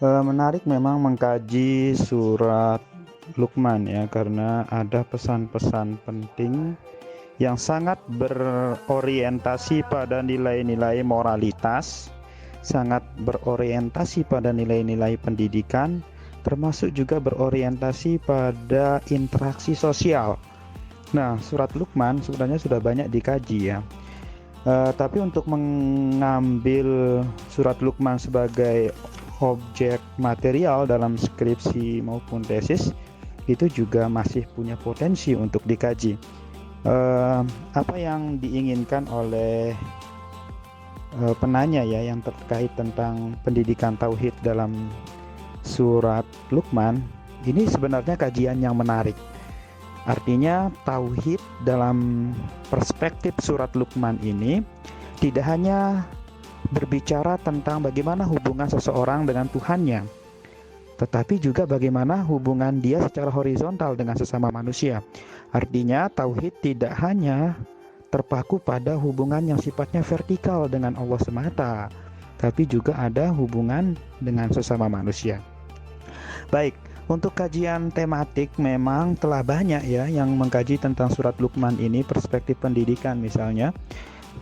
Menarik memang mengkaji surat Luqman ya, karena ada pesan-pesan penting yang sangat berorientasi pada nilai-nilai moralitas, sangat berorientasi pada nilai-nilai pendidikan, termasuk juga berorientasi pada interaksi sosial. Nah, surat Luqman sebenarnya sudah banyak dikaji ya. Tapi untuk mengambil surat Luqman sebagai objek material dalam skripsi maupun tesis itu juga masih punya potensi untuk dikaji. Apa yang diinginkan oleh penanya ya yang terkait tentang pendidikan tauhid dalam surat Luqman ini sebenarnya kajian yang menarik. Artinya tauhid dalam perspektif surat Luqman ini tidak hanya berbicara tentang bagaimana hubungan seseorang dengan Tuhannya, tetapi juga bagaimana hubungan dia secara horizontal dengan sesama manusia. Artinya tauhid tidak hanya terpaku pada hubungan yang sifatnya vertikal dengan Allah semata, tapi juga ada hubungan dengan sesama manusia. Baik, untuk kajian tematik memang telah banyak ya yang mengkaji tentang surat Luqman ini, perspektif pendidikan misalnya,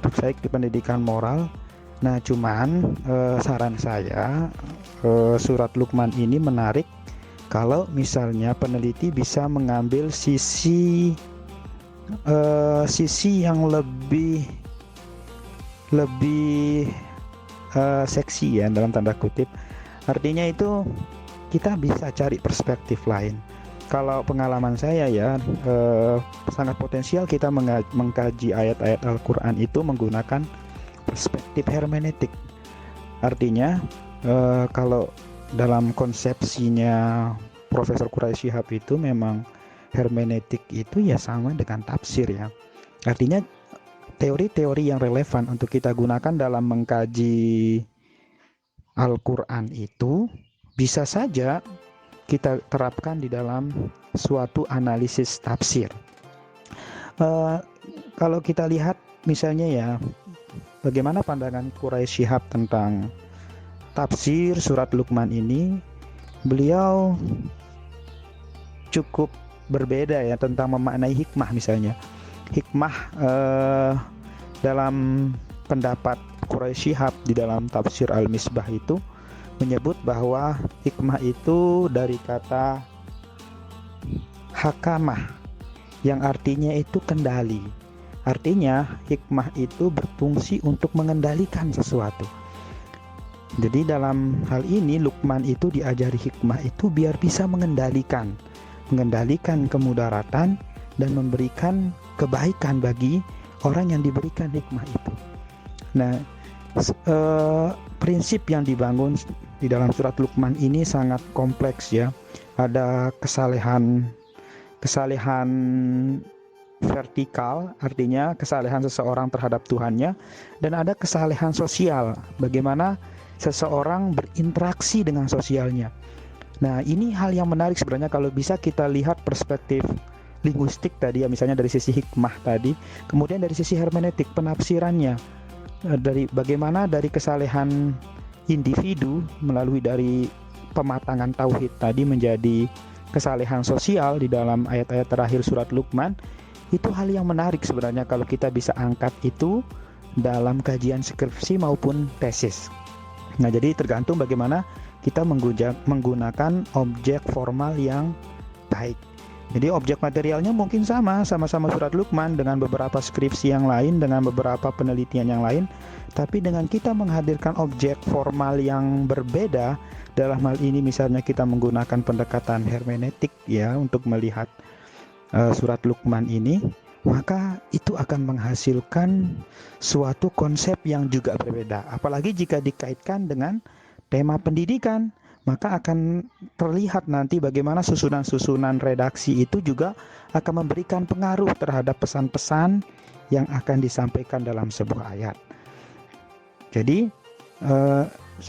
perspektif pendidikan moral. Nah, cuman saran saya surat Luqman ini menarik kalau misalnya peneliti bisa mengambil sisi yang lebih seksi ya dalam tanda kutip. Artinya itu kita bisa cari perspektif lain. Kalau pengalaman saya ya sangat potensial kita mengkaji ayat-ayat Al-Quran itu menggunakan perspektif hermeneutik. Artinya kalau dalam konsepsinya Profesor Quraisy Shihab itu memang hermeneutik itu ya sama dengan tafsir ya. Artinya teori-teori yang relevan untuk kita gunakan dalam mengkaji Al-Quran itu bisa saja kita terapkan di dalam suatu analisis tafsir. Kalau kita lihat misalnya ya, bagaimana pandangan Quraisy Shihab tentang tafsir surat Luqman ini, beliau cukup berbeda ya tentang memaknai hikmah misalnya. Hikmah dalam pendapat Quraisy Shihab di dalam tafsir Al-Misbah itu menyebut bahwa hikmah itu dari kata hakamah yang artinya itu kendali. Artinya hikmah itu berfungsi untuk mengendalikan sesuatu. Jadi dalam hal ini Luqman itu diajari hikmah itu biar bisa mengendalikan kemudaratan dan memberikan kebaikan bagi orang yang diberikan hikmah itu. Nah, prinsip yang dibangun di dalam surat Luqman ini sangat kompleks ya. Ada kesalehan vertikal, artinya kesalehan seseorang terhadap Tuhannya, dan ada kesalehan sosial, bagaimana seseorang berinteraksi dengan sosialnya. Nah, ini hal yang menarik sebenarnya kalau bisa kita lihat perspektif linguistik tadi ya, misalnya dari sisi hikmah tadi, kemudian dari sisi hermeneutik penafsirannya, dari bagaimana dari kesalehan individu melalui dari pematangan tauhid tadi menjadi kesalehan sosial di dalam ayat-ayat terakhir surat Luqman. Itu hal yang menarik sebenarnya kalau kita bisa angkat itu dalam kajian skripsi maupun tesis. Nah, jadi tergantung bagaimana kita menggunakan objek formal yang baik. Jadi objek materialnya mungkin sama-sama surat Luqman dengan beberapa skripsi yang lain, dengan beberapa penelitian yang lain, tapi dengan kita menghadirkan objek formal yang berbeda, dalam hal ini misalnya kita menggunakan pendekatan hermeneutik ya untuk melihat surat Luqman ini, maka itu akan menghasilkan suatu konsep yang juga berbeda. Apalagi jika dikaitkan dengan tema pendidikan, maka akan terlihat nanti bagaimana susunan-susunan redaksi itu juga akan memberikan pengaruh terhadap pesan-pesan yang akan disampaikan dalam sebuah ayat. Jadi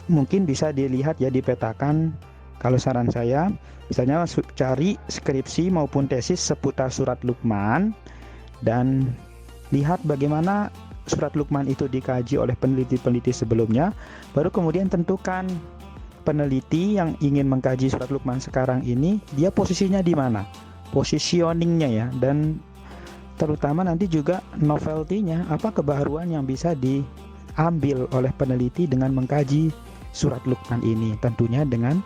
mungkin bisa dilihat ya, dipetakan. Kalau saran saya, misalnya cari skripsi maupun tesis seputar surat Luqman dan lihat bagaimana surat Luqman itu dikaji oleh peneliti-peneliti sebelumnya, baru kemudian tentukan peneliti yang ingin mengkaji surat Luqman sekarang ini, dia posisinya di mana? Positioningnya ya, dan terutama nanti juga novelty-nya, apa kebaharuan yang bisa diambil oleh peneliti dengan mengkaji surat Luqman ini, tentunya dengan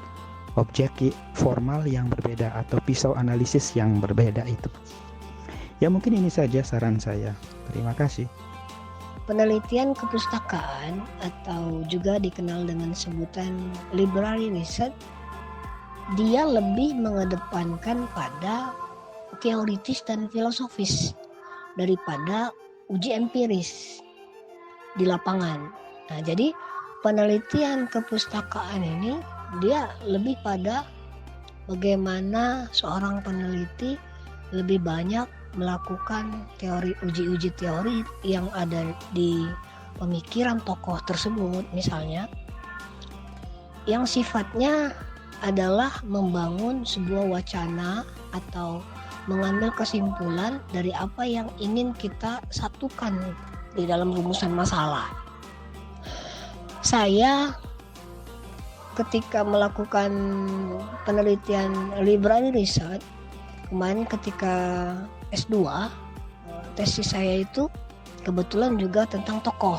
objek formal yang berbeda atau pisau analisis yang berbeda itu. Ya mungkin ini saja saran saya. Terima kasih. Penelitian kepustakaan atau juga dikenal dengan sebutan library research, dia lebih mengedepankan pada teoritis dan filosofis daripada uji empiris di lapangan. Nah, jadi penelitian kepustakaan ini dia lebih pada bagaimana seorang peneliti lebih banyak melakukan teori, uji-uji teori yang ada di pemikiran tokoh tersebut misalnya, yang sifatnya adalah membangun sebuah wacana atau mengambil kesimpulan dari apa yang ingin kita satukan di dalam rumusan masalah. Saya ketika melakukan penelitian library research kemarin ketika S2, tesis saya itu kebetulan juga tentang tokoh,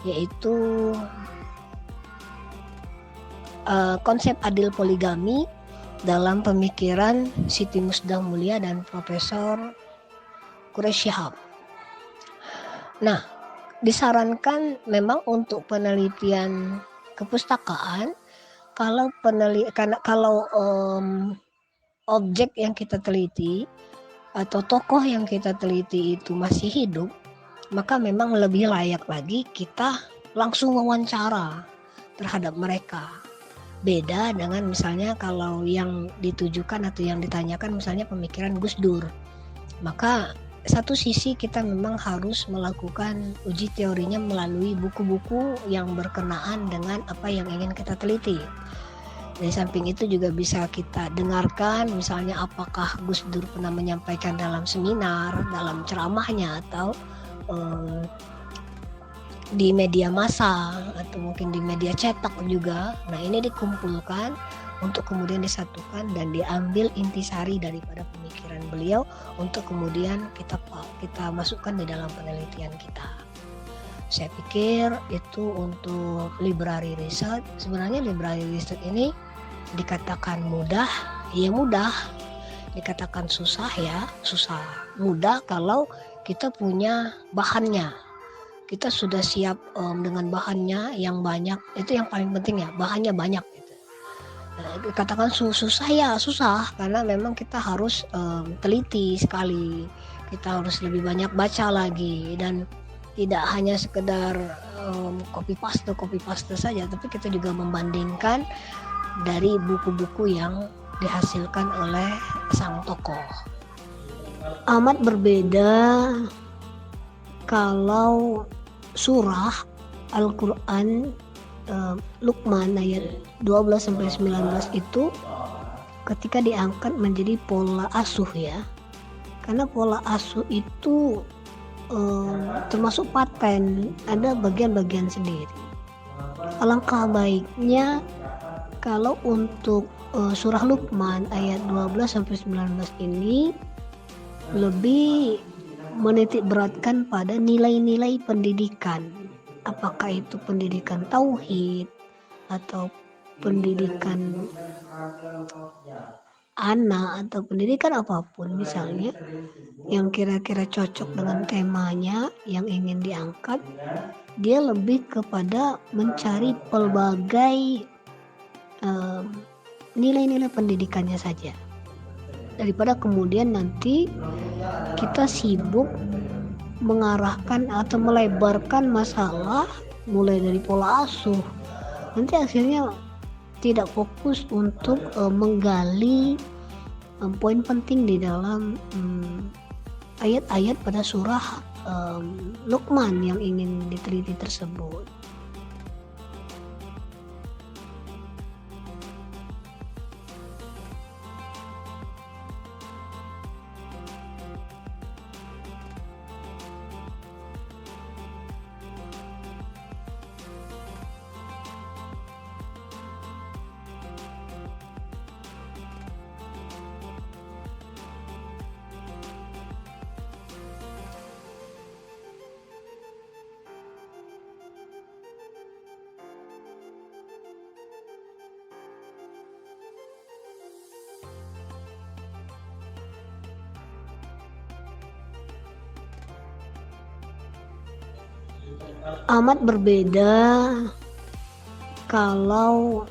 yaitu konsep adil poligami dalam pemikiran Siti Musdah Mulia dan Profesor Quraish Shihab. Nah, disarankan memang untuk penelitian kepustakaan kalau objek yang kita teliti atau tokoh yang kita teliti itu masih hidup, maka memang lebih layak lagi kita langsung wawancara terhadap mereka. Beda dengan misalnya kalau yang ditujukan atau yang ditanyakan misalnya pemikiran Gus Dur, maka satu sisi kita memang harus melakukan uji teorinya melalui buku-buku yang berkenaan dengan apa yang ingin kita teliti. Di samping itu juga bisa kita dengarkan misalnya apakah Gus Dur pernah menyampaikan dalam seminar, dalam ceramahnya, atau di media massa atau mungkin di media cetak juga. Nah, ini dikumpulkan untuk kemudian disatukan dan diambil intisari daripada pemikiran beliau untuk kemudian kita masukkan di dalam penelitian kita. Saya pikir itu untuk library research. Sebenarnya library research ini dikatakan mudah, ya mudah. Dikatakan susah, ya susah. Mudah kalau kita punya bahannya. Kita sudah siap dengan bahannya yang banyak. Itu yang paling penting ya, bahannya banyak gitu. Nah, dikatakan susah, ya susah karena memang kita harus teliti sekali. Kita harus lebih banyak baca lagi dan tidak hanya sekedar copy paste saja, tapi kita juga membandingkan dari buku-buku yang dihasilkan oleh sang tokoh. Amat berbeda kalau surah Al-Quran Luqman ayat 12-19 itu ketika diangkat menjadi pola asuh ya. Karena pola asuh itu termasuk paten, ada bagian-bagian sendiri. Alangkah baiknya kalau untuk surah Luqman ayat 12-19 ini lebih menitik beratkan pada nilai-nilai pendidikan, apakah itu pendidikan tauhid atau pendidikan anak atau pendidikan apapun misalnya yang kira-kira cocok dengan temanya yang ingin diangkat. Dia lebih kepada mencari pelbagai nilai-nilai pendidikannya saja, daripada kemudian nanti kita sibuk mengarahkan atau melebarkan masalah mulai dari pola asuh. Nanti akhirnya tidak fokus untuk menggali poin penting di dalam ayat-ayat pada surah Luqman yang ingin diteliti tersebut. Amat berbeda kalau